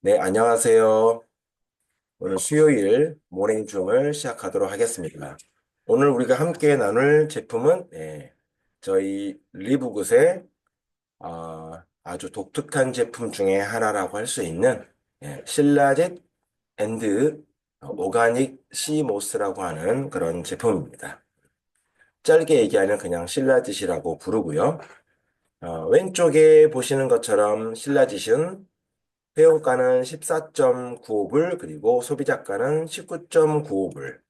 네, 안녕하세요. 오늘 수요일 모닝줌을 시작하도록 하겠습니다. 오늘 우리가 함께 나눌 제품은 저희 리브굿의 아주 독특한 제품 중에 하나라고 할 수 있는 신라젯 앤드 오가닉 시모스라고 하는 그런 제품입니다. 짧게 얘기하면 그냥 신라짓이라고 부르고요. 왼쪽에 보시는 것처럼 신라짓은 회원가는 14.95불, 그리고 소비자가는 19.95불.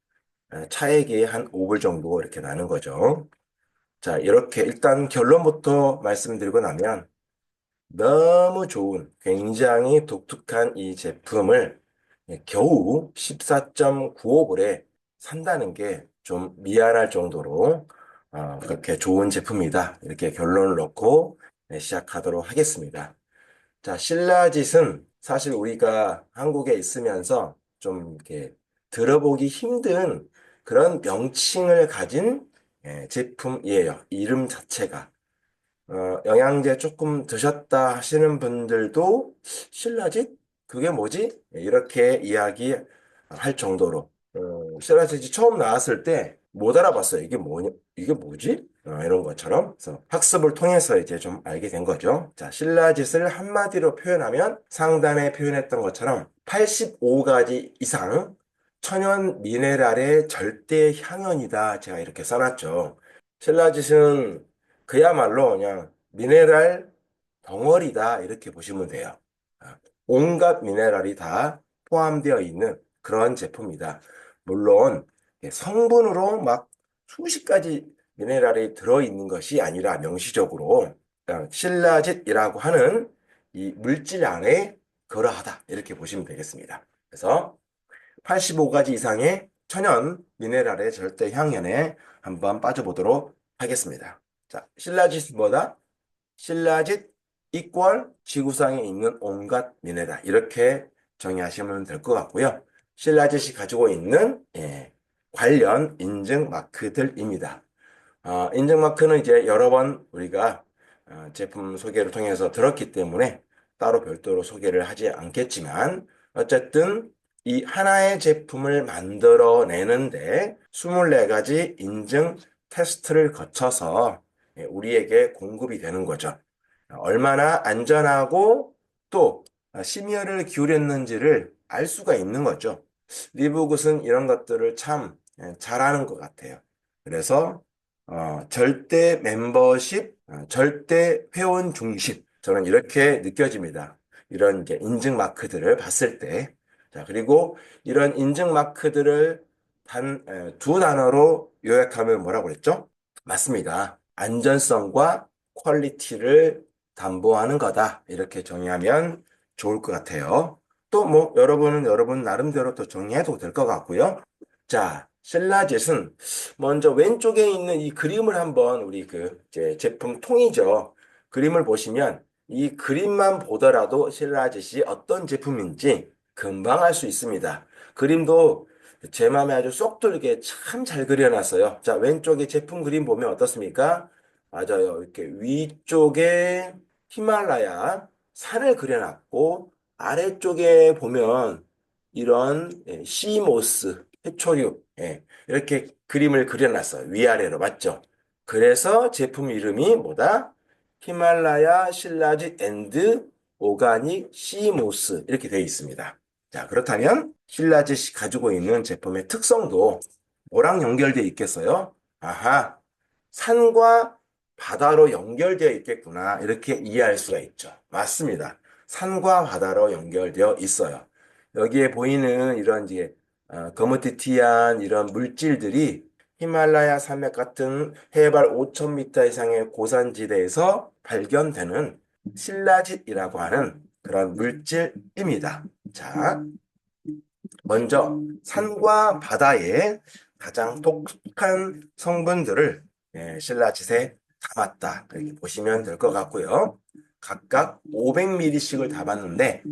차액이 한 5불 정도 이렇게 나는 거죠. 자, 이렇게 일단 결론부터 말씀드리고 나면 너무 좋은, 굉장히 독특한 이 제품을 겨우 14.95불에 산다는 게 좀 미안할 정도로 그렇게 좋은 제품이다. 이렇게 결론을 넣고 시작하도록 하겠습니다. 자, 신라짓은 사실 우리가 한국에 있으면서 좀 이렇게 들어보기 힘든 그런 명칭을 가진 제품이에요. 이름 자체가. 영양제 조금 드셨다 하시는 분들도 신라짓? 그게 뭐지? 이렇게 이야기할 정도로 신라짓이 처음 나왔을 때 못 알아봤어요. 이게 뭐냐? 이게 뭐지? 이런 것처럼. 그래서 학습을 통해서 이제 좀 알게 된 거죠. 자, 신라짓을 한마디로 표현하면 상단에 표현했던 것처럼 85가지 이상 천연 미네랄의 절대 향연이다. 제가 이렇게 써놨죠. 신라짓은 그야말로 그냥 미네랄 덩어리다 이렇게 보시면 돼요. 아, 온갖 미네랄이 다 포함되어 있는 그런 제품이다. 물론 성분으로 막 수십 가지 미네랄이 들어있는 것이 아니라 명시적으로 그냥 신라짓이라고 하는 이 물질 안에 그러하다 이렇게 보시면 되겠습니다. 그래서 85가지 이상의 천연 미네랄의 절대 향연에 한번 빠져보도록 하겠습니다. 자, 신라짓이 뭐다? 신라짓 이퀄 지구상에 있는 온갖 미네랄 이렇게 정의하시면 될 것 같고요. 신라짓이 가지고 있는 관련 인증 마크들입니다. 인증 마크는 이제 여러 번 우리가 제품 소개를 통해서 들었기 때문에 따로 별도로 소개를 하지 않겠지만 어쨌든 이 하나의 제품을 만들어내는데 24가지 인증 테스트를 거쳐서 우리에게 공급이 되는 거죠. 얼마나 안전하고 또 심혈을 기울였는지를 알 수가 있는 거죠. 리브굿은 이런 것들을 참 잘하는 것 같아요. 그래서 절대 멤버십, 절대 회원 중심. 저는 이렇게 느껴집니다. 이런 이제 인증 마크들을 봤을 때. 자, 그리고 이런 인증 마크들을 두 단어로 요약하면 뭐라고 그랬죠? 맞습니다. 안전성과 퀄리티를 담보하는 거다. 이렇게 정의하면 좋을 것 같아요. 또 뭐 여러분은 여러분 나름대로 또 정리해도 될 것 같고요. 자, 신라젯은 먼저 왼쪽에 있는 이 그림을 한번 우리 그 이제 제품 통이죠. 그림을 보시면 이 그림만 보더라도 신라젯이 어떤 제품인지 금방 알 수 있습니다. 그림도 제 마음에 아주 쏙 들게 참 잘 그려놨어요. 자, 왼쪽에 제품 그림 보면 어떻습니까? 맞아요. 이렇게 위쪽에 히말라야 산을 그려놨고 아래쪽에 보면 이런 시모스, 해초류 이렇게 그림을 그려놨어요. 위아래로 맞죠? 그래서 제품 이름이 뭐다? 히말라야 실라지 앤드 오가닉 시모스 이렇게 되어 있습니다. 자, 그렇다면 신라젯이 가지고 있는 제품의 특성도 뭐랑 연결되어 있겠어요? 아하, 산과 바다로 연결되어 있겠구나. 이렇게 이해할 수가 있죠. 맞습니다. 산과 바다로 연결되어 있어요. 여기에 보이는 이런 이제 거무튀튀한 이런 물질들이 히말라야 산맥 같은 해발 5,000m 이상의 고산지대에서 발견되는 신라짓이라고 하는 그런 물질입니다. 자, 먼저 산과 바다의 가장 독특한 성분들을 신라짓에 담았다. 이렇게 보시면 될 것 같고요. 각각 500ml씩을 담았는데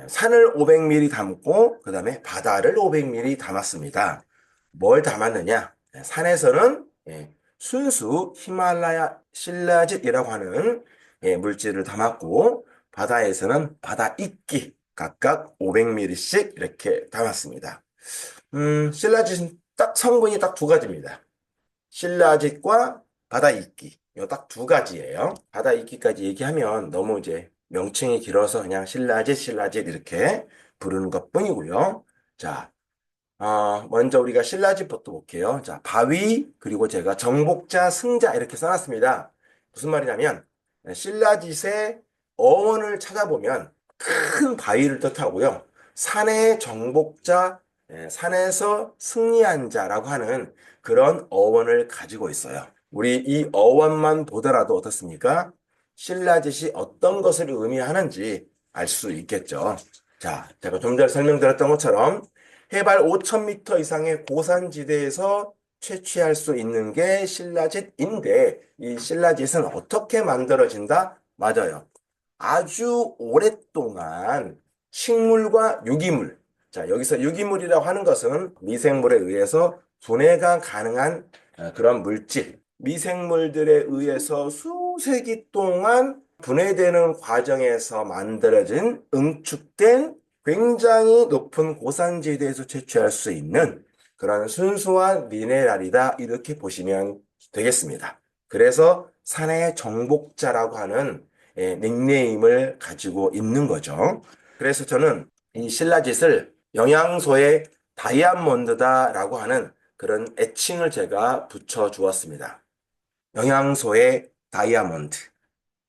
산을 500ml 담고 그 다음에 바다를 500ml 담았습니다. 뭘 담았느냐? 산에서는 순수 히말라야 신라짓이라고 하는 물질을 담았고 바다에서는 바다 이끼 각각 500ml씩 이렇게 담았습니다. 신라짓은 딱 성분이 딱 두 가지입니다. 신라짓과 바다이끼. 요 딱 두 가지예요. 바다이끼까지 얘기하면 너무 이제 명칭이 길어서 그냥 신라짓 이렇게 부르는 것 뿐이고요. 자, 먼저 우리가 신라집부터 볼게요. 자, 바위, 그리고 제가 정복자, 승자 이렇게 써놨습니다. 무슨 말이냐면, 신라짓의 어원을 찾아보면 큰 바위를 뜻하고요. 산의 정복자, 산에서 승리한 자라고 하는 그런 어원을 가지고 있어요. 우리 이 어원만 보더라도 어떻습니까? 신라짓이 어떤 것을 의미하는지 알 수 있겠죠. 자, 제가 좀 전에 설명드렸던 것처럼 해발 5,000m 이상의 고산지대에서 채취할 수 있는 게 신라짓인데 이 신라짓은 어떻게 만들어진다? 맞아요. 아주 오랫동안 식물과 유기물. 자, 여기서 유기물이라고 하는 것은 미생물에 의해서 분해가 가능한 그런 물질. 미생물들에 의해서 수세기 동안 분해되는 과정에서 만들어진 응축된 굉장히 높은 고산지대에서 채취할 수 있는 그런 순수한 미네랄이다. 이렇게 보시면 되겠습니다. 그래서 산의 정복자라고 하는 닉네임을 가지고 있는 거죠. 그래서 저는 이 신라짓을 영양소의 다이아몬드다라고 하는 그런 애칭을 제가 붙여 주었습니다. 영양소의 다이아몬드.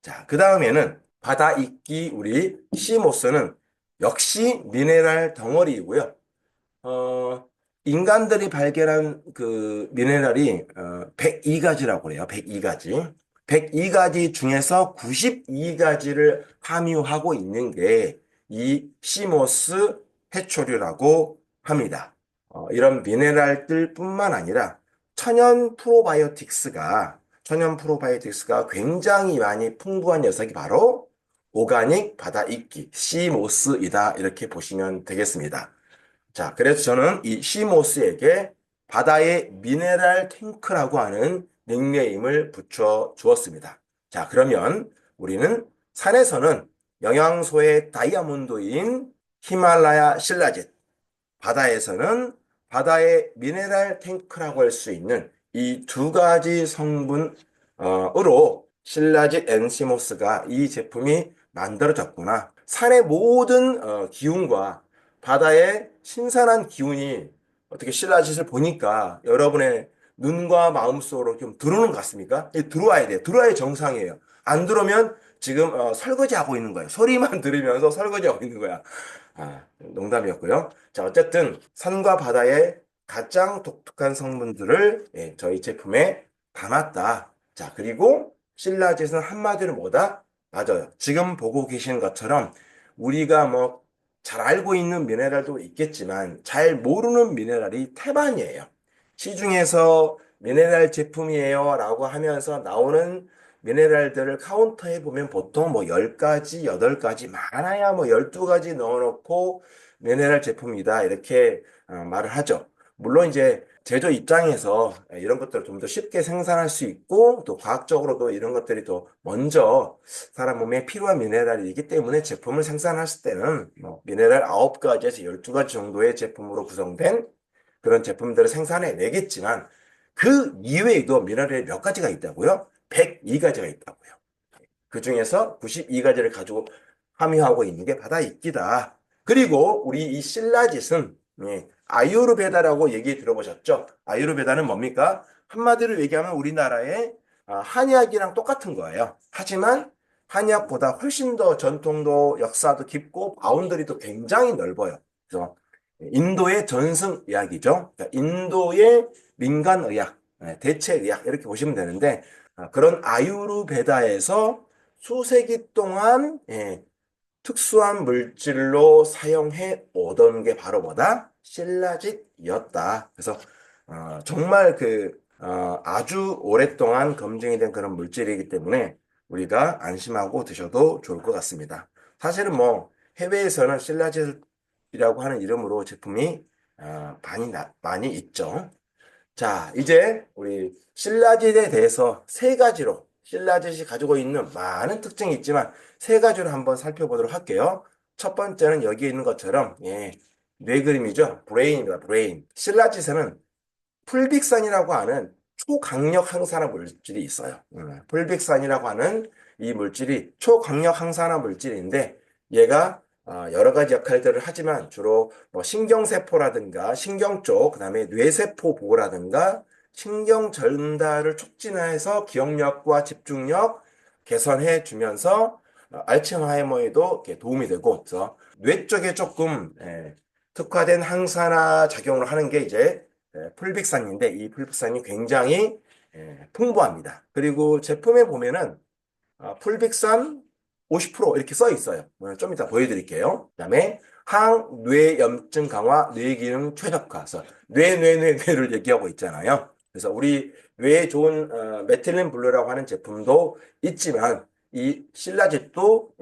자, 그 다음에는 바다 이끼 우리 시모스는 역시 미네랄 덩어리이고요. 어, 인간들이 발견한 그 미네랄이 102가지라고 그래요. 102가지. 102가지 중에서 92가지를 함유하고 있는 게 이 시모스 해초류라고 합니다. 이런 미네랄들뿐만 아니라 천연 프로바이오틱스가 굉장히 많이 풍부한 녀석이 바로 오가닉 바다 이끼 시모스이다. 이렇게 보시면 되겠습니다. 자, 그래서 저는 이 시모스에게 바다의 미네랄 탱크라고 하는 닉네임을 붙여 주었습니다. 자, 그러면 우리는 산에서는 영양소의 다이아몬드인 히말라야 신라짓, 바다에서는 바다의 미네랄 탱크라고 할 수 있는 이 두 가지 성분으로 신라짓 엔시모스가 이 제품이 만들어졌구나. 산의 모든 기운과 바다의 신선한 기운이 어떻게 신라짓을 보니까 여러분의 눈과 마음속으로 좀 들어오는 것 같습니까? 들어와야 돼요. 들어와야 정상이에요. 안 들어오면 지금 설거지하고 있는 거예요. 소리만 들으면서 설거지하고 있는 거야. 농담이었고요. 자, 어쨌든 산과 바다의 가장 독특한 성분들을 저희 제품에 담았다. 자, 그리고 신라짓은 한마디로 뭐다? 맞아요. 지금 보고 계시는 것처럼 우리가 뭐 잘 알고 있는 미네랄도 있겠지만 잘 모르는 미네랄이 태반이에요. 시중에서 미네랄 제품이에요 라고 하면서 나오는 미네랄들을 카운터해 보면 보통 뭐 10가지, 8가지, 많아야 뭐 12가지 넣어놓고 미네랄 제품이다. 이렇게 말을 하죠. 물론 이제 제조 입장에서 이런 것들을 좀 더 쉽게 생산할 수 있고 또 과학적으로도 이런 것들이 더 먼저 사람 몸에 필요한 미네랄이기 때문에 제품을 생산했을 때는 뭐 미네랄 9가지에서 12가지 정도의 제품으로 구성된 그런 제품들을 생산해 내겠지만 그 이외에도 미네랄이 몇 가지가 있다고요? 102가지가 있다고요. 그 중에서 92가지를 가지고 함유하고 있는 게 바다 이끼다. 그리고 우리 이 신라짓은 아유르베다라고 얘기 들어보셨죠? 아유르베다는 뭡니까? 한마디로 얘기하면 우리나라의 한의학이랑 똑같은 거예요. 하지만 한의학보다 훨씬 더 전통도 역사도 깊고 바운더리도 굉장히 넓어요. 그래서 인도의 전승의학이죠. 그러니까 인도의 민간의학, 대체의학 이렇게 보시면 되는데 그런 아유르베다에서 수세기 동안 특수한 물질로 사용해 오던 게 바로 뭐다? 신라짓이었다. 그래서 정말 아주 오랫동안 검증이 된 그런 물질이기 때문에 우리가 안심하고 드셔도 좋을 것 같습니다. 사실은 뭐 해외에서는 신라짓이라고 하는 이름으로 제품이 많이 있죠. 자, 이제 우리 신라짓에 대해서 세 가지로 신라짓이 가지고 있는 많은 특징이 있지만 세 가지로 한번 살펴보도록 할게요. 첫 번째는 여기 있는 것처럼, 뇌 그림이죠. 브레인입니다. 브레인. 실라짓에는 풀빅산이라고 하는 초강력 항산화 물질이 있어요. 풀빅산이라고 하는 이 물질이 초강력 항산화 물질인데 얘가 여러 가지 역할들을 하지만 주로 뭐 신경세포라든가 신경 쪽, 그다음에 뇌세포 보호라든가 신경 전달을 촉진해서 기억력과 집중력 개선해 주면서 알츠하이머에도 이렇게 도움이 되고, 그래서 뇌 쪽에 조금 특화된 항산화 작용을 하는 게 이제 풀빅산인데, 이 풀빅산이 굉장히 풍부합니다. 그리고 제품에 보면은 풀빅산 50% 이렇게 써 있어요. 좀 이따 보여드릴게요. 그다음에 항뇌염증 강화, 뇌기능 최적화. 그래서 뇌를 얘기하고 있잖아요. 그래서 우리 뇌에 좋은 메틸린 블루라고 하는 제품도 있지만 이 신라jet도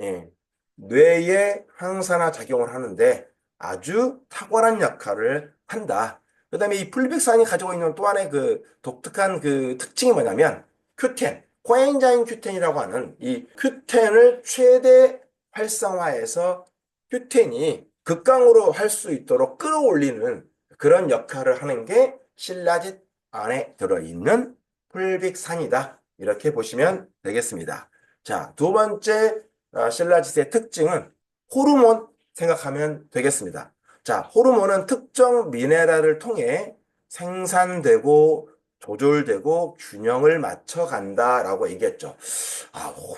뇌에 항산화 작용을 하는데 아주 탁월한 역할을 한다. 그다음에 이 풀백산이 가지고 있는 또 하나의 그 독특한 그 특징이 뭐냐면 큐텐, 코엔자임 큐텐이라고 하는 이 큐텐을 최대 활성화해서 큐텐이 극강으로 할 수 있도록 끌어올리는 그런 역할을 하는 게 신라짓 안에 들어있는 풀빅산이다. 이렇게 보시면 되겠습니다. 자, 두 번째 신라짓의 특징은 호르몬 생각하면 되겠습니다. 자, 호르몬은 특정 미네랄을 통해 생산되고 조절되고 균형을 맞춰간다라고 얘기했죠.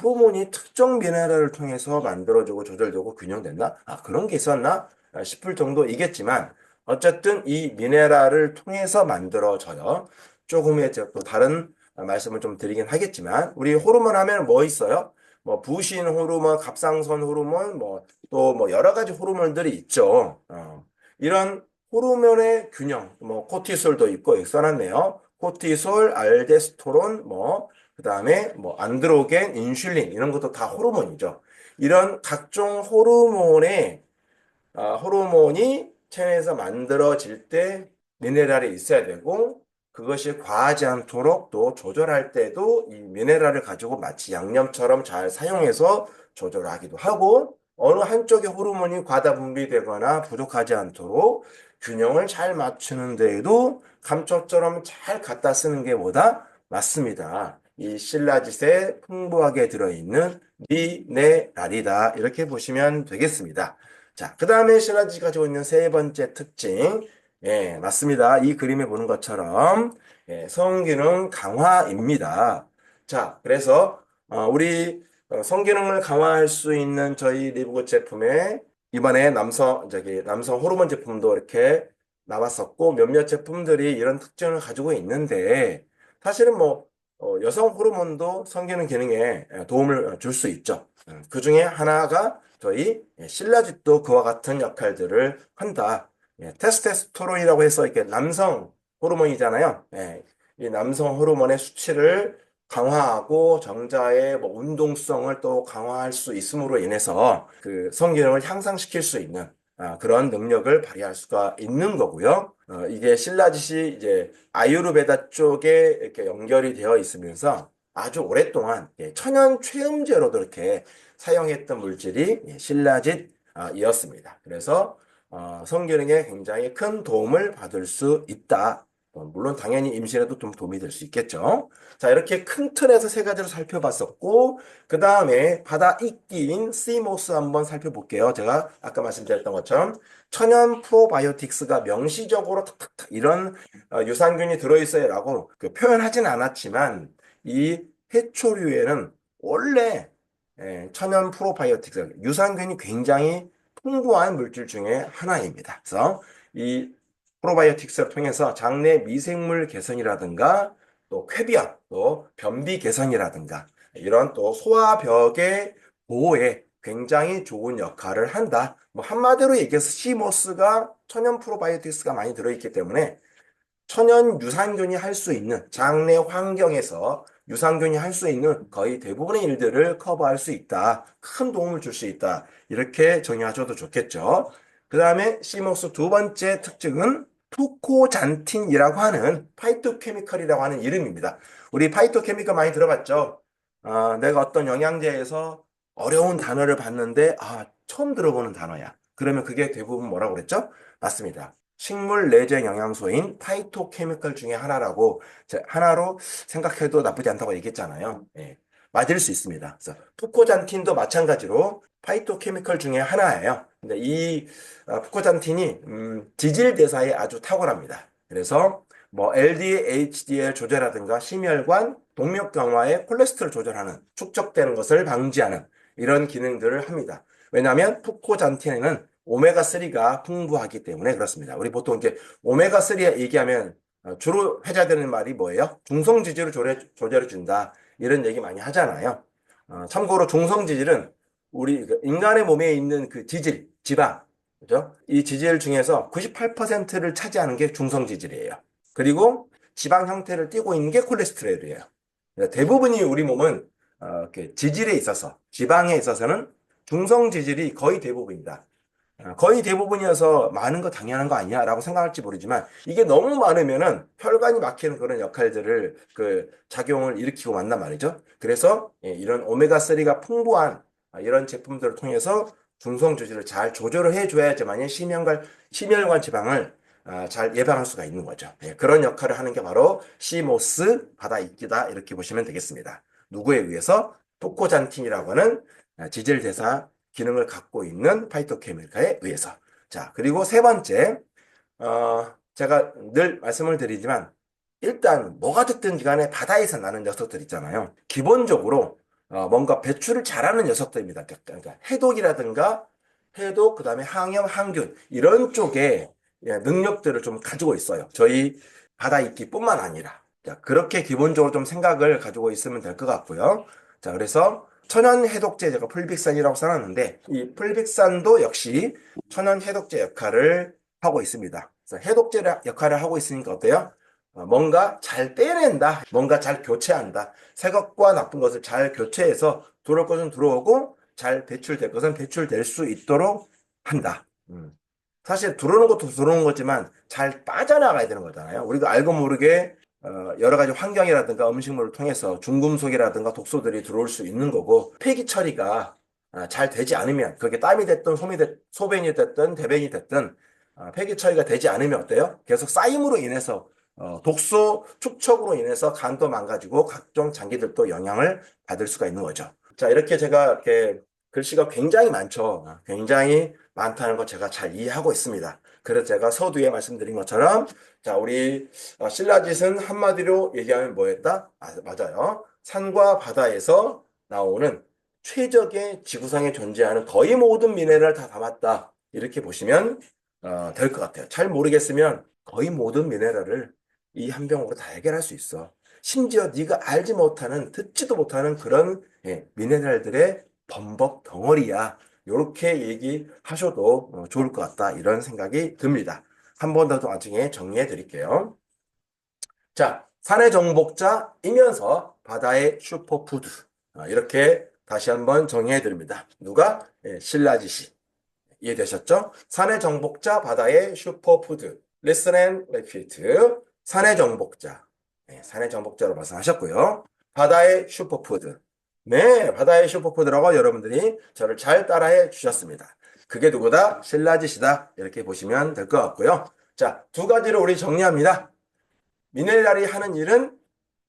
호르몬이 특정 미네랄을 통해서 만들어지고 조절되고 균형된다? 그런 게 있었나? 싶을 정도이겠지만 어쨌든 이 미네랄을 통해서 만들어져요. 조금의 또 다른 말씀을 좀 드리긴 하겠지만 우리 호르몬 하면 뭐 있어요? 뭐 부신 호르몬, 갑상선 호르몬, 뭐 또 뭐 여러 가지 호르몬들이 있죠. 이런 호르몬의 균형, 뭐 코티솔도 있고 여기 써놨네요. 코티솔, 알데스토론, 뭐 그다음에 뭐 안드로겐, 인슐린 이런 것도 다 호르몬이죠. 이런 각종 호르몬이 체내에서 만들어질 때 미네랄이 있어야 되고 그것이 과하지 않도록 또 조절할 때도 이 미네랄을 가지고 마치 양념처럼 잘 사용해서 조절하기도 하고 어느 한쪽의 호르몬이 과다 분비되거나 부족하지 않도록 균형을 잘 맞추는 데에도 감초처럼 잘 갖다 쓰는 게 뭐다? 맞습니다. 이 신라짓에 풍부하게 들어있는 미네랄이다. 이렇게 보시면 되겠습니다. 자, 그 다음에 신라짓이 가지고 있는 세 번째 특징. 맞습니다. 이 그림에 보는 것처럼 성기능 강화입니다. 자, 그래서 우리 성기능을 강화할 수 있는 저희 리브굿 제품에 이번에 남성 호르몬 제품도 이렇게 나왔었고 몇몇 제품들이 이런 특징을 가지고 있는데 사실은 뭐 여성 호르몬도 성기능 기능에 도움을 줄 수 있죠. 그 중에 하나가 저희 신라짓도 그와 같은 역할들을 한다. 테스토스테론이라고 해서 이렇게 남성 호르몬이잖아요. 이 남성 호르몬의 수치를 강화하고 정자의 뭐 운동성을 또 강화할 수 있음으로 인해서 그 성기능을 향상시킬 수 있는 그런 능력을 발휘할 수가 있는 거고요. 이게 신라짓이 이제 아유르베다 쪽에 이렇게 연결이 되어 있으면서 아주 오랫동안 천연 최음제로도 이렇게 사용했던 물질이 신라짓이었습니다. 그래서 성기능에 굉장히 큰 도움을 받을 수 있다. 물론 당연히 임신에도 좀 도움이 될 수 있겠죠. 자, 이렇게 큰 틀에서 세 가지를 살펴봤었고, 그 다음에 바다 이끼인 씨모스 한번 살펴볼게요. 제가 아까 말씀드렸던 것처럼 천연 프로바이오틱스가 명시적으로 탁탁탁 이런 유산균이 들어있어요라고 그 표현하진 않았지만 이 해초류에는 원래 천연 프로바이오틱스 유산균이 굉장히 풍부한 물질 중에 하나입니다. 그래서 이 프로바이오틱스를 통해서 장내 미생물 개선이라든가 또 쾌변, 또 변비 개선이라든가 이런 또 소화벽의 보호에 굉장히 좋은 역할을 한다. 뭐 한마디로 얘기해서 시모스가 천연 프로바이오틱스가 많이 들어있기 때문에 천연 유산균이 할 수 있는 장내 환경에서 유산균이 할 수 있는 거의 대부분의 일들을 커버할 수 있다. 큰 도움을 줄 수 있다. 이렇게 정의하셔도 좋겠죠. 그 다음에 시모스 두 번째 특징은 푸코잔틴이라고 하는 파이토케미컬이라고 하는 이름입니다. 우리 파이토케미컬 많이 들어봤죠? 내가 어떤 영양제에서 어려운 단어를 봤는데, 아, 처음 들어보는 단어야. 그러면 그게 대부분 뭐라고 그랬죠? 맞습니다. 식물 내재 영양소인 파이토케미컬 중에 하나라고, 하나로 생각해도 나쁘지 않다고 얘기했잖아요. 예, 맞을 수 있습니다. 그래서 푸코잔틴도 마찬가지로 파이토케미컬 중에 하나예요. 근데 이 푸코잔틴이 지질 대사에 아주 탁월합니다. 그래서 뭐 LDL, HDL 조절이라든가 심혈관, 동맥 강화에 콜레스테롤 조절하는 축적되는 것을 방지하는 이런 기능들을 합니다. 왜냐하면 푸코잔틴에는 오메가3가 풍부하기 때문에 그렇습니다. 우리 보통 이제 오메가3 얘기하면 주로 회자되는 말이 뭐예요? 중성지질을 조절해 준다. 이런 얘기 많이 하잖아요. 참고로 중성지질은 우리 그 인간의 몸에 있는 그 지질, 지방, 그죠? 이 지질 중에서 98%를 차지하는 게 중성지질이에요. 그리고 지방 형태를 띠고 있는 게 콜레스테롤이에요. 그러니까 대부분이 우리 몸은 이렇게 지질에 있어서, 지방에 있어서는 중성 지질이 거의 대부분이다. 거의 대부분이어서 많은 거 당연한 거 아니야? 라고 생각할지 모르지만 이게 너무 많으면은 혈관이 막히는 그런 역할들을 그 작용을 일으키고 만단 말이죠. 그래서 이런 오메가3가 풍부한 이런 제품들을 통해서 중성 지질을 잘 조절을 해줘야지만 심혈관 지방을 잘 예방할 수가 있는 거죠. 그런 역할을 하는 게 바로 시모스 바다이끼다 이렇게 보시면 되겠습니다. 누구에 의해서? 토코잔틴이라고 하는 지질 대사 기능을 갖고 있는 파이토케미칼에 의해서. 자, 그리고 세 번째, 제가 늘 말씀을 드리지만, 일단 뭐가 됐든 간에 바다에서 나는 녀석들 있잖아요. 기본적으로 뭔가 배출을 잘하는 녀석들입니다. 그러니까 해독이라든가 해독, 그다음에 항염, 항균 이런 쪽에 능력들을 좀 가지고 있어요. 저희 바다 있기뿐만 아니라. 자, 그렇게 기본적으로 좀 생각을 가지고 있으면 될 것 같고요. 자, 그래서 천연 해독제 제가 풀빅산이라고 써놨는데 이 풀빅산도 역시 천연 해독제 역할을 하고 있습니다. 그래서 해독제 역할을 하고 있으니까 어때요? 뭔가 잘 빼낸다. 뭔가 잘 교체한다. 새 것과 나쁜 것을 잘 교체해서 들어올 것은 들어오고 잘 배출될 것은 배출될 수 있도록 한다. 사실 들어오는 것도 들어오는 거지만 잘 빠져나가야 되는 거잖아요. 우리가 알고 모르게 여러 가지 환경이라든가 음식물을 통해서 중금속이라든가 독소들이 들어올 수 있는 거고 폐기 처리가 잘 되지 않으면 그게 땀이 됐든 소변이 됐든 대변이 됐든 폐기 처리가 되지 않으면 어때요? 계속 쌓임으로 인해서 독소 축적으로 인해서 간도 망가지고 각종 장기들도 영향을 받을 수가 있는 거죠. 자, 이렇게 제가 이렇게 글씨가 굉장히 많죠. 굉장히 많다는 거 제가 잘 이해하고 있습니다. 그래서 제가 서두에 말씀드린 것처럼 자, 우리 신라짓은 한마디로 얘기하면 뭐였다? 맞아요. 산과 바다에서 나오는 최적의 지구상에 존재하는 거의 모든 미네랄을 다 담았다. 이렇게 보시면 될 것 같아요. 잘 모르겠으면 거의 모든 미네랄을 이 한 병으로 다 해결할 수 있어. 심지어 네가 알지 못하는, 듣지도 못하는 그런 미네랄들의 범벅 덩어리야. 이렇게 얘기하셔도 좋을 것 같다. 이런 생각이 듭니다. 한 번 더 나중에 정리해 드릴게요. 자, 산의 정복자이면서 바다의 슈퍼푸드. 이렇게 다시 한번 정리해 드립니다. 누가? 신라지시. 이해되셨죠? 산의 정복자, 바다의 슈퍼푸드. Listen and repeat. 산의 정복자. 산의 정복자로 말씀하셨고요. 바다의 슈퍼푸드. 네, 바다의 슈퍼푸드라고 여러분들이 저를 잘 따라해 주셨습니다. 그게 누구다? 신라지시다. 이렇게 보시면 될 것 같고요. 자, 두 가지를 우리 정리합니다. 미네랄이 하는 일은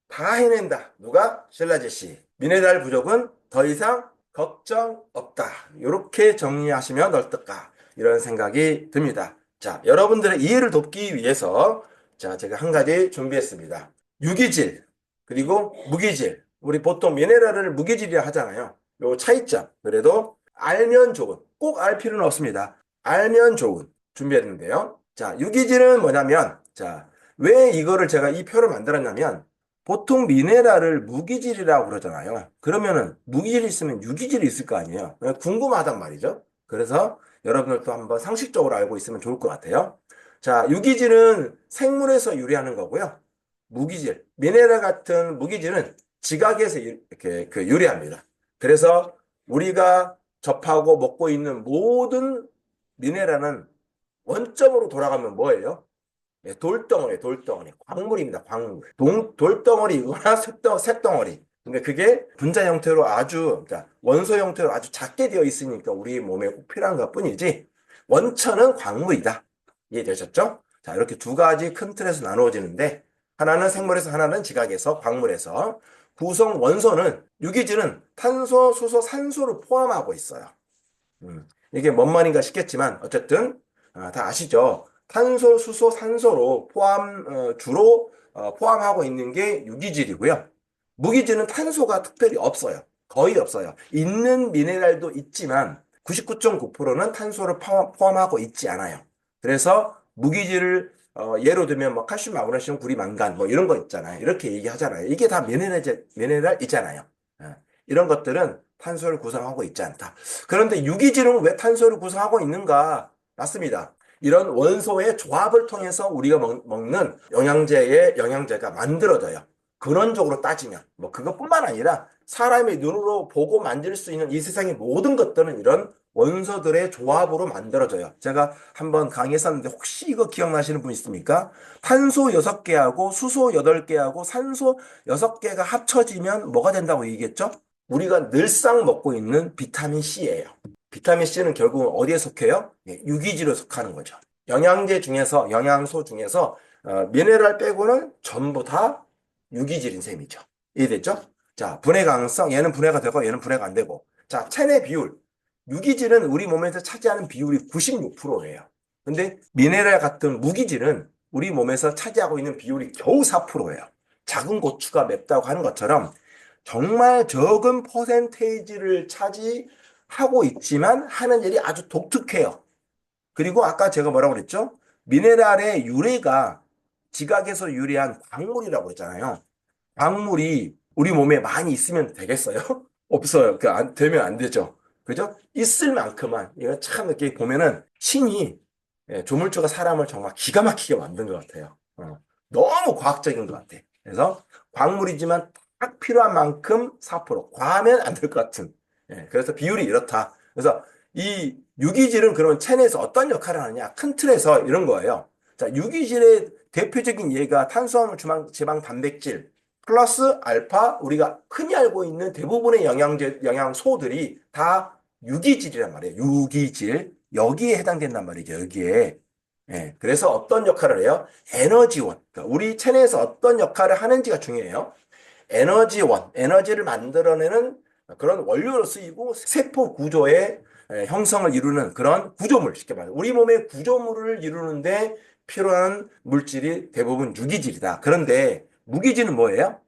다 해낸다. 누가? 신라지시. 미네랄 부족은 더 이상 걱정 없다. 이렇게 정리하시면 어떨까? 이런 생각이 듭니다. 자, 여러분들의 이해를 돕기 위해서 자, 제가 한 가지 준비했습니다. 유기질, 그리고 무기질. 우리 보통 미네랄을 무기질이라 하잖아요. 요 차이점. 그래도 알면 좋은. 꼭 알 필요는 없습니다. 알면 좋은. 준비했는데요. 자, 유기질은 뭐냐면, 자, 왜 이거를 제가 이 표를 만들었냐면, 보통 미네랄을 무기질이라고 그러잖아요. 그러면은 무기질이 있으면 유기질이 있을 거 아니에요. 궁금하단 말이죠. 그래서 여러분들도 한번 상식적으로 알고 있으면 좋을 것 같아요. 자, 유기질은 생물에서 유래하는 거고요. 무기질, 미네랄 같은 무기질은 지각에서 이렇게 유래합니다. 그래서 우리가 접하고 먹고 있는 모든 미네랄은 원점으로 돌아가면 뭐예요? 돌덩어리, 돌덩어리. 광물입니다, 광물. 돌덩어리거나 쇳덩어리. 근데 그게 분자 형태로 아주, 그러니까 원소 형태로 아주 작게 되어 있으니까 우리 몸에 꼭 필요한 것 뿐이지, 원천은 광물이다. 이해되셨죠? 자, 이렇게 두 가지 큰 틀에서 나누어지는데, 하나는 생물에서, 하나는 지각에서, 광물에서. 구성 원소는, 유기질은 탄소, 수소, 산소를 포함하고 있어요. 이게 뭔 말인가 싶겠지만, 어쨌든, 다 아시죠? 탄소, 수소, 산소로 주로 포함하고 있는 게 유기질이고요. 무기질은 탄소가 특별히 없어요. 거의 없어요. 있는 미네랄도 있지만 99.9%는 탄소를 포함하고 있지 않아요. 그래서 무기질을 예로 들면 뭐 칼슘, 마그네슘, 구리, 망간 뭐 이런 거 있잖아요. 이렇게 얘기하잖아요. 이게 다 미네랄이잖아요. 이런 것들은 탄소를 구성하고 있지 않다. 그런데 유기질은 왜 탄소를 구성하고 있는가? 맞습니다. 이런 원소의 조합을 통해서 우리가 먹는 영양제가 만들어져요. 근원적으로 따지면 뭐 그것뿐만 아니라 사람의 눈으로 보고 만질 수 있는 이 세상의 모든 것들은 이런 원소들의 조합으로 만들어져요. 제가 한번 강의했었는데 혹시 이거 기억나시는 분 있습니까? 탄소 6개하고 수소 8개하고 산소 6개가 합쳐지면 뭐가 된다고 얘기했죠? 우리가 늘상 먹고 있는 비타민 C예요. 비타민 C는 결국은 어디에 속해요? 유기질에 속하는 거죠. 영양소 중에서 미네랄 빼고는 전부 다 유기질인 셈이죠. 이해됐죠? 자, 분해 가능성, 얘는 분해가 되고 얘는 분해가 안 되고. 자, 체내 비율. 유기질은 우리 몸에서 차지하는 비율이 96%예요. 근데 미네랄 같은 무기질은 우리 몸에서 차지하고 있는 비율이 겨우 4%예요. 작은 고추가 맵다고 하는 것처럼 정말 적은 퍼센테이지를 차지하고 있지만 하는 일이 아주 독특해요. 그리고 아까 제가 뭐라고 그랬죠? 미네랄의 유래가 지각에서 유래한 광물이라고 했잖아요. 광물이 우리 몸에 많이 있으면 되겠어요? 없어요. 되면 안 되죠. 그죠? 있을 만큼만. 이거 참 이렇게 보면은 신이 조물주가 사람을 정말 기가 막히게 만든 것 같아요. 너무 과학적인 것 같아. 그래서 광물이지만 딱 필요한 만큼 4%. 과하면 안 될 것 같은. 그래서 비율이 이렇다. 그래서 이 유기질은 그러면 체내에서 어떤 역할을 하느냐? 큰 틀에서 이런 거예요. 자, 유기질의 대표적인 예가 탄수화물, 지방, 단백질, 플러스 알파, 우리가 흔히 알고 있는 대부분의 영양소들이 다 유기질이란 말이에요. 유기질. 여기에 해당된단 말이죠. 여기에. 그래서 어떤 역할을 해요? 에너지원. 그러니까 우리 체내에서 어떤 역할을 하는지가 중요해요. 에너지원, 에너지를 만들어내는 그런 원료로 쓰이고 세포 구조의 형성을 이루는 그런 구조물, 쉽게 말해. 우리 몸의 구조물을 이루는데 필요한 물질이 대부분 유기질이다. 그런데 무기질은 뭐예요?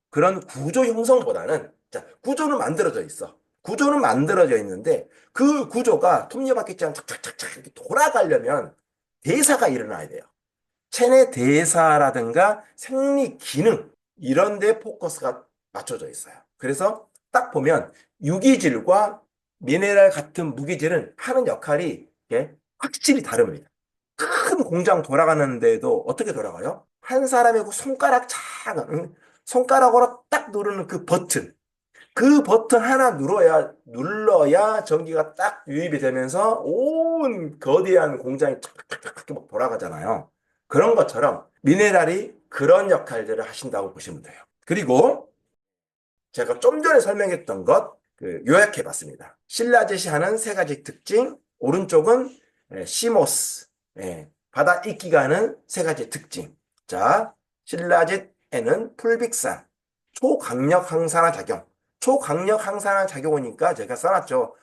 그런 구조 형성보다는, 자, 구조는 만들어져 있어. 구조는 만들어져 있는데 그 구조가 톱니바퀴처럼 착착착착 이렇게 돌아가려면 대사가 일어나야 돼요. 체내 대사라든가 생리 기능 이런 데 포커스가 맞춰져 있어요. 그래서 딱 보면 유기질과 미네랄 같은 무기질은 하는 역할이 확실히 다릅니다. 큰 공장 돌아가는데도 어떻게 돌아가요? 한 사람의 그 손가락 작은 손가락으로 딱 누르는 그 버튼 하나 눌러야 전기가 딱 유입이 되면서 온 거대한 공장이 탁탁탁탁 막 돌아가잖아요. 그런 것처럼 미네랄이 그런 역할들을 하신다고 보시면 돼요. 그리고 제가 좀 전에 설명했던 것 요약해 봤습니다. 신라젯이 하는 세 가지 특징, 오른쪽은 시모스, 바다 이끼가 하는 세 가지 특징. 자, 신라젯에는 풀빅산, 초강력 항산화 작용. 초강력 항산화 작용이니까 제가 써놨죠.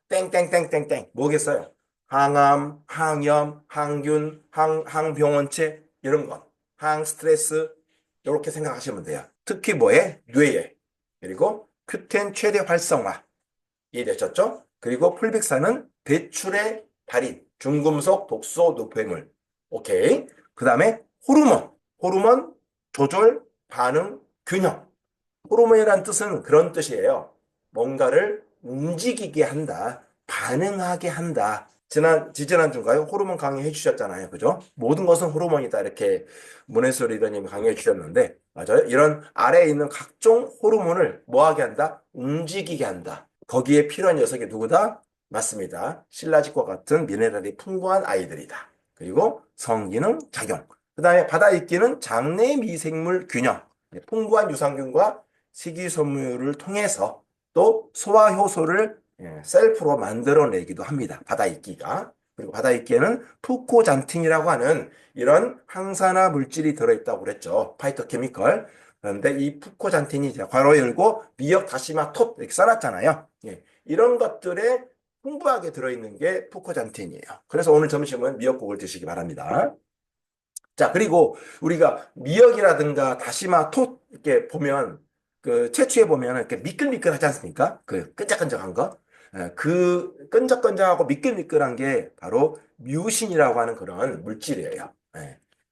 땡땡땡땡땡 뭐겠어요? 항암, 항염, 항균, 항병원체 이런 것. 항스트레스 이렇게 생각하시면 돼요. 특히 뭐에? 뇌에. 그리고 큐텐 최대 활성화. 이해되셨죠? 그리고 풀빅산은 배출의 달인, 중금속, 독소, 노폐물. 오케이. 그 다음에 호르몬 조절, 반응, 균형. 호르몬이란 뜻은 그런 뜻이에요. 뭔가를 움직이게 한다. 반응하게 한다. 지지난주인가요? 호르몬 강의해 주셨잖아요. 그죠? 모든 것은 호르몬이다. 이렇게 문해솔 리더님이 강의해 주셨는데, 맞아요? 이런 아래에 있는 각종 호르몬을 뭐하게 한다? 움직이게 한다. 거기에 필요한 녀석이 누구다? 맞습니다. 신라직과 같은 미네랄이 풍부한 아이들이다. 그리고 성기능 작용. 그 다음에 바다 이끼는 장내 미생물 균형. 풍부한 유산균과 식이섬유를 통해서 또 소화 효소를 셀프로 만들어내기도 합니다. 바다이끼가. 그리고 바다이끼에는 푸코잔틴이라고 하는 이런 항산화 물질이 들어있다고 그랬죠. 파이토케미컬. 그런데 이 푸코잔틴이 이제 괄호 열고 미역, 다시마, 톳 이렇게 써놨잖아요. 이런 것들에 풍부하게 들어있는 게 푸코잔틴이에요. 그래서 오늘 점심은 미역국을 드시기 바랍니다. 자, 그리고 우리가 미역이라든가 다시마, 톳 이렇게 보면 그 채취해 보면 이렇게 미끌미끌하지 않습니까? 그 끈적끈적한 거. 그 끈적끈적하고 미끌미끌한 게 바로 뮤신이라고 하는 그런 물질이에요.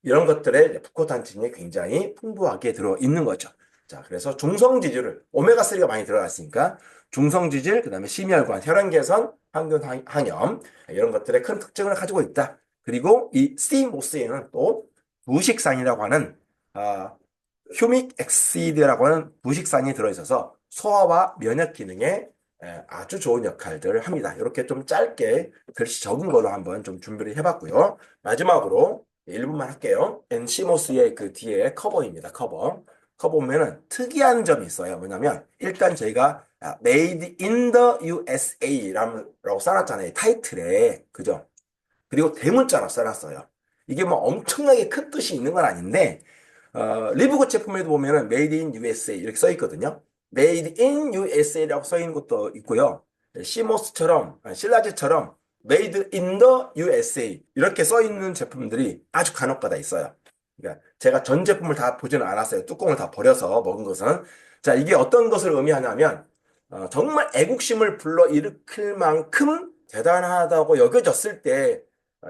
이런 것들에 이제 푸코탄틴이 굉장히 풍부하게 들어 있는 거죠. 자, 그래서 중성지질을 오메가3가 많이 들어가 있으니까 중성지질, 그다음에 심혈관, 혈행 개선, 항균 항염 이런 것들의 큰 특징을 가지고 있다. 그리고 이 씨모스에는 또 부식산이라고 하는 휴믹 엑시드라고 하는 부식산이 들어있어서 소화와 면역 기능에 아주 좋은 역할들을 합니다. 이렇게 좀 짧게 글씨 적은 걸로 한번 좀 준비를 해봤고요. 마지막으로 1분만 할게요. 엔시모스의 그 뒤에 커버입니다. 커버. 커버 보면은 특이한 점이 있어요. 뭐냐면 일단 저희가 Made in the USA라고 써놨잖아요. 타이틀에. 그죠? 그리고 대문자로 써놨어요. 이게 뭐 엄청나게 큰 뜻이 있는 건 아닌데 리브굿 제품에도 보면은 Made in USA 이렇게 써 있거든요. Made in USA라고 써 있는 것도 있고요. 시모스처럼, 실라제처럼 Made in the USA 이렇게 써 있는 제품들이 아주 간혹가다 있어요. 그러니까 제가 전 제품을 다 보지는 않았어요. 뚜껑을 다 버려서 먹은 것은. 자, 이게 어떤 것을 의미하냐면 정말 애국심을 불러일으킬 만큼 대단하다고 여겨졌을 때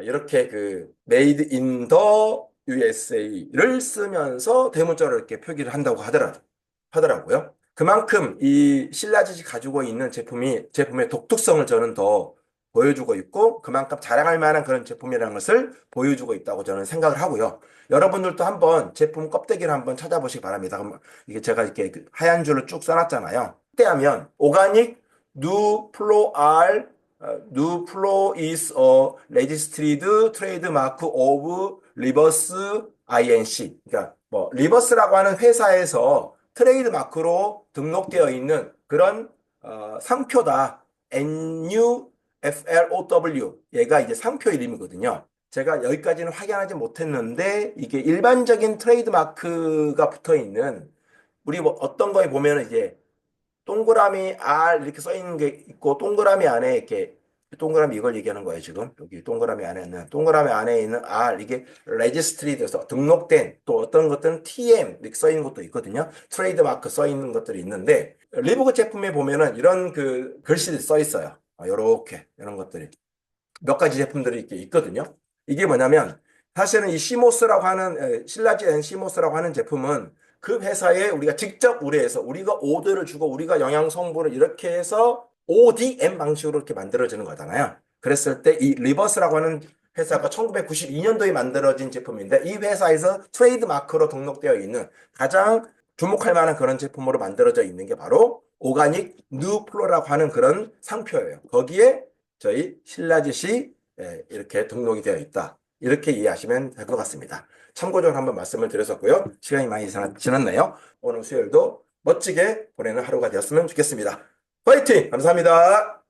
이렇게 그 Made in the USA를 쓰면서 대문자로 이렇게 표기를 한다고 하더라고요. 그만큼 이 신라지시 가지고 있는 제품의 독특성을 저는 더 보여주고 있고 그만큼 자랑할 만한 그런 제품이라는 것을 보여주고 있다고 저는 생각을 하고요. 여러분들도 한번 제품 껍데기를 한번 찾아보시기 바랍니다. 그럼 이게 제가 이렇게 하얀 줄을 쭉 써놨잖아요. 그때하면 오가닉 누플로알 누플로 is a registered trademark of 리버스 INC. 그러니까 뭐 리버스라고 하는 회사에서 트레이드마크로 등록되어 있는 그런 상표다. NUFLOW. 얘가 이제 상표 이름이거든요. 제가 여기까지는 확인하지 못했는데 이게 일반적인 트레이드마크가 붙어 있는 우리 뭐 어떤 거에 보면은 이제 동그라미 R 이렇게 써 있는 게 있고 동그라미 안에 이렇게 동그라미 이걸 얘기하는 거예요 지금 여기 동그라미 안에 있는 R 이게 레지스트리 돼서 등록된 또 어떤 것들은 TM 이렇게 써 있는 것도 있거든요. 트레이드 마크 써 있는 것들이 있는데 리브그 제품에 보면은 이런 그 글씨들이 써 있어요. 요렇게 이런 것들이 몇 가지 제품들이 이렇게 있거든요. 이게 뭐냐면 사실은 이 시모스라고 하는 신라지 앤 시모스라고 하는 제품은 그 회사에 우리가 직접 의뢰해서 우리가 오더를 주고 우리가 영양 성분을 이렇게 해서 ODM 방식으로 이렇게 만들어지는 거잖아요. 그랬을 때 이 리버스라고 하는 회사가 1992년도에 만들어진 제품인데 이 회사에서 트레이드 마크로 등록되어 있는 가장 주목할 만한 그런 제품으로 만들어져 있는 게 바로 오가닉 뉴플로라고 하는 그런 상표예요. 거기에 저희 신라지시 이렇게 등록이 되어 있다. 이렇게 이해하시면 될 것 같습니다. 참고적으로 한번 말씀을 드렸었고요. 시간이 많이 지났네요. 오늘 수요일도 멋지게 보내는 하루가 되었으면 좋겠습니다. 화이팅! 감사합니다.